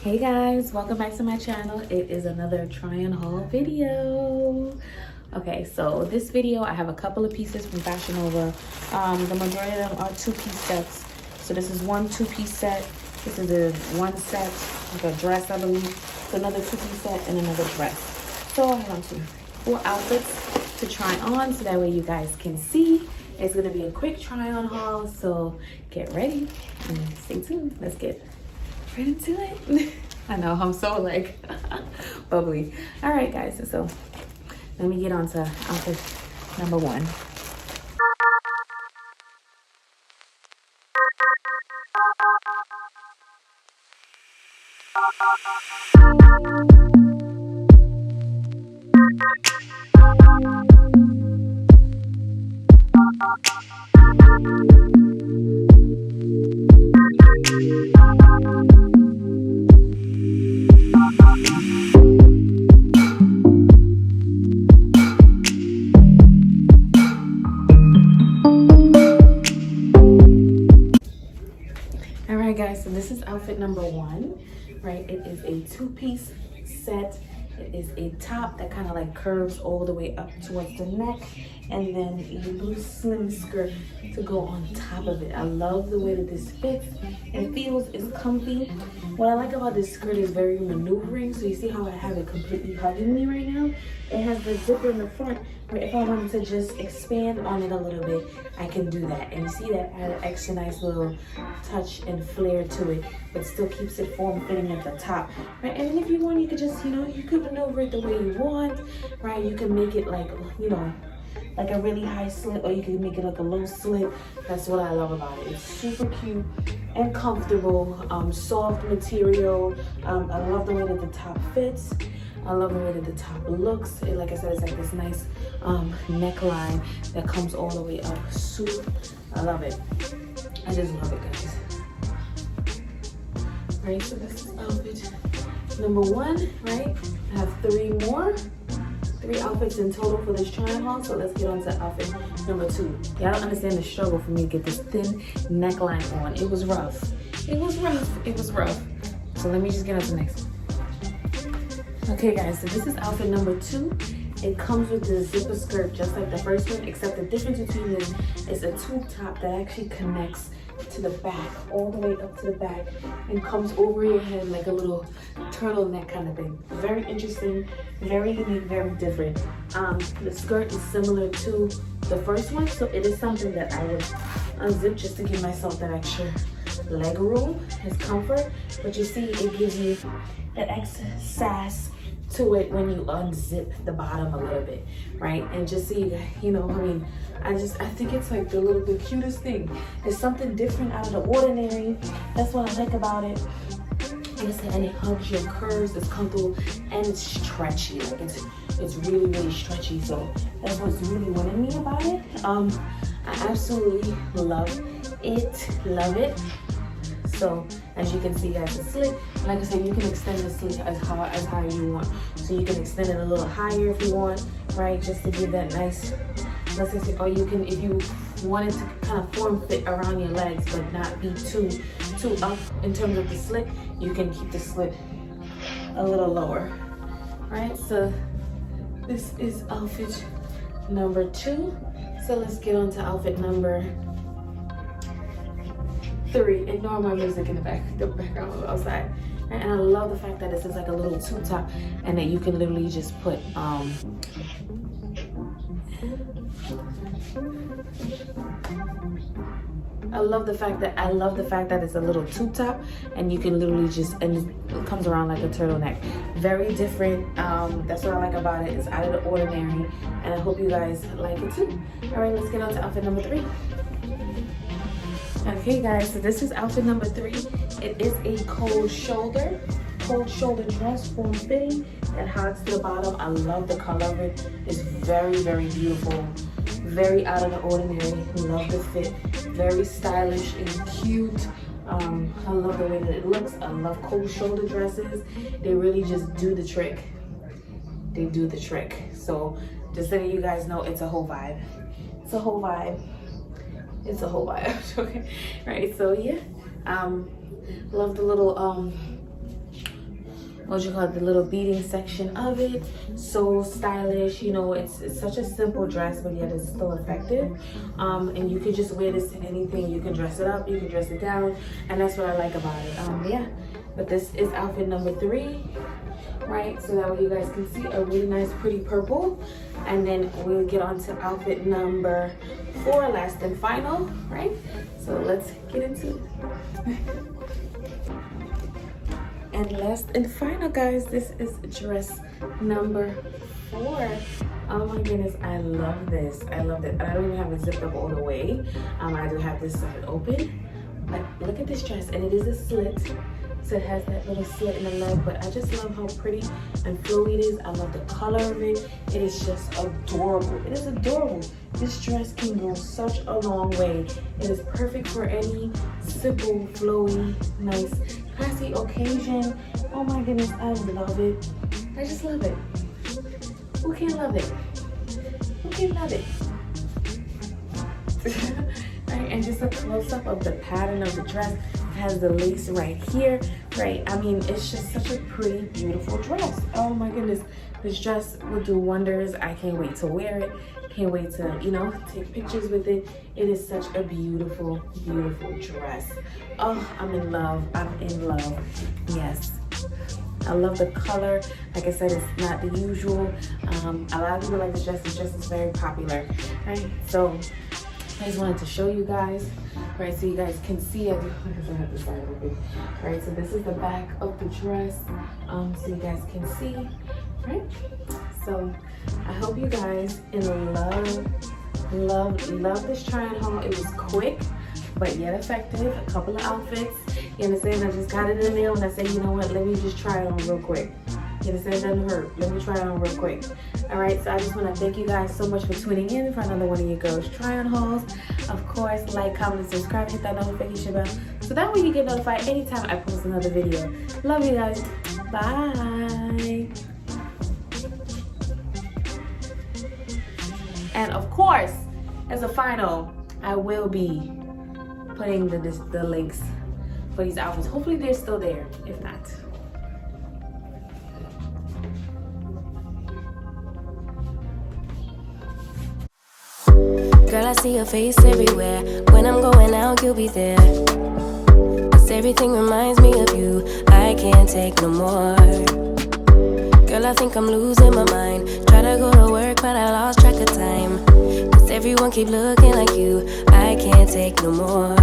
Hey guys, welcome back to my channel. It is another try on haul video. Okay, so this video I have a couple of pieces from Fashion Nova. The majority of them are two-piece sets. So this is one two-piece set. This is a one set, like a dress, I believe. So another two-piece set and another dress. So I have 4 outfits to try on, so that way you guys can see. It's gonna be a quick try on haul, so get ready and stay tuned. Let's get right into it. I know, I'm so like bubbly. All right guys, so let me get on to outfit number 1. All right guys, so this is outfit number 1, right? It is a two-piece set. It is a top that kind of like curves all the way up towards the neck, and then a blue slim skirt to go on top of it. I love the way that this fits and feels. It's comfy. What I like about this skirt is very maneuvering. So you see how I have it completely hugging me right now? It has the zipper in the front, where if I wanted to just expand on it a little bit, I can do that. And you see that I had an extra nice little touch and flair to it, but still keeps it form-fitting at the top, right? And if you want, you could just, you could maneuver it the way you want, right? You can make it like, like a really high slit, or you can make it like a low slit. That's what I love about it. It's super cute and comfortable, soft material. I love the way that the top fits. I love the way that the top looks. Like I said, it's like this nice neckline that comes all the way up. Super, I love it. I just love it, guys. Right, so this is outfit number 1, right? I have 3 outfits in total for this try on haul. So let's get on to outfit number 2. Y'all don't understand the struggle for me to get this thin neckline on. It was rough. It was rough. It was rough. So let me just get on to the next one. Okay guys, so this is outfit number 2. It comes with the zipper skirt just like the first one, except the difference between this is a tube top that actually connects to the back, all the way up to the back, and comes over your head like a little turtleneck kind of thing. Very interesting, very unique, very different. The skirt is similar to the first one, so it is something that I would unzip just to give myself that extra leg room as comfort. But you see, it gives you that extra sass to it when you unzip the bottom a little bit, right? And just see, I think it's like the cutest thing. It's something different out of the ordinary. That's what I like about it. And it hugs your curves, it's comfortable, and it's stretchy. Like it's really, really stretchy. So that's what's really winning me about it. I absolutely love it. So as you can see, guys, it's slit. Like I said, you can extend the slit as high as you want. So you can extend it a little higher if you want, right? Just to give that nice, or you can, if you wanted to kind of form fit around your legs, but not be too up in terms of the slit, you can keep the slit a little lower, right? So this is outfit number 2. So let's get on to outfit number 3. Ignore my music in the background outside. And I love the fact that this is like a little tube top, and that you can literally just put I love the fact that it's a little tube top, and you can literally and it comes around like a turtleneck. Very different. That's what I like about it. It's out of the ordinary, and I hope you guys like it too. All right, let's get on to outfit number 3. Okay guys, so this is outfit number 3. It is a cold shoulder dress, form fitting, that hugs to the bottom. I love the color of it. It's very, very beautiful, very out of the ordinary. Love the fit, very stylish and cute. I love the way that it looks. I love cold shoulder dresses. They really just do the trick. They do the trick. So just letting you guys know, it's a whole vibe. It's a whole vibe. It's a whole vibe. Okay, right? So yeah, love the little what you call it, the little beading section of it. So stylish, you know, it's such a simple dress, but yet it's still effective. And you can just wear this to anything. You can dress it up, you can dress it down, and that's what I like about it. Yeah, but this is outfit number 3, right? So that way you guys can see a really nice pretty purple. And then we'll get on to outfit number 4, last and final, right? So let's get into it. And last and final, guys, this is dress number 4. Oh my goodness, I love this. I love it. I don't even have it zipped up all the way. I do have this side open, but look at this dress, and it is a slit. So it has that little slit in the leg, but I just love how pretty and flowy it is. I love the color of it. It is just adorable. It is adorable. This dress can go such a long way. It is perfect for any simple, flowy, nice, classy occasion. Oh my goodness, I love it. I just love it. Who can't love it? Who can't love it? Right, and just a close-up of the pattern of the dress. It has the lace right here, right? I mean, it's just such a pretty, beautiful dress. Oh my goodness, this dress will do wonders. I can't wait to wear it. Can't wait to, you know, take pictures with it. It is such a beautiful, beautiful dress. Oh, I'm in love. I'm in love. Yes. I love the color. Like I said, it's not the usual. A lot of people like this dress. This dress is very popular, right? So I just wanted to show you guys, right? So you guys can see it. I have the side open, right? So this is the back of the dress, so you guys can see, right? So I hope you guys love this try on haul. It was quick, but yet effective. A couple of outfits. You understand? I just got it in there and I said, you know what? Let me just try it on real quick. You understand? It doesn't hurt. Let me try it on real quick. All right, so I just want to thank you guys so much for tuning in for another one of your girls try on hauls. Of course, like, comment, and subscribe, hit that notification bell so that way you get notified anytime I post another video. Love you guys. Bye. And of course, as a final, I will be putting the links for these outfits. Hopefully they're still there. If not, girl, I see your face everywhere. When I'm going out, you'll be there. 'Cause everything reminds me of you. I can't take no more. Girl, I think I'm losing my mind. Try to go to work, but I lost track of time. 'Cause everyone keep looking like you. I can't take no more.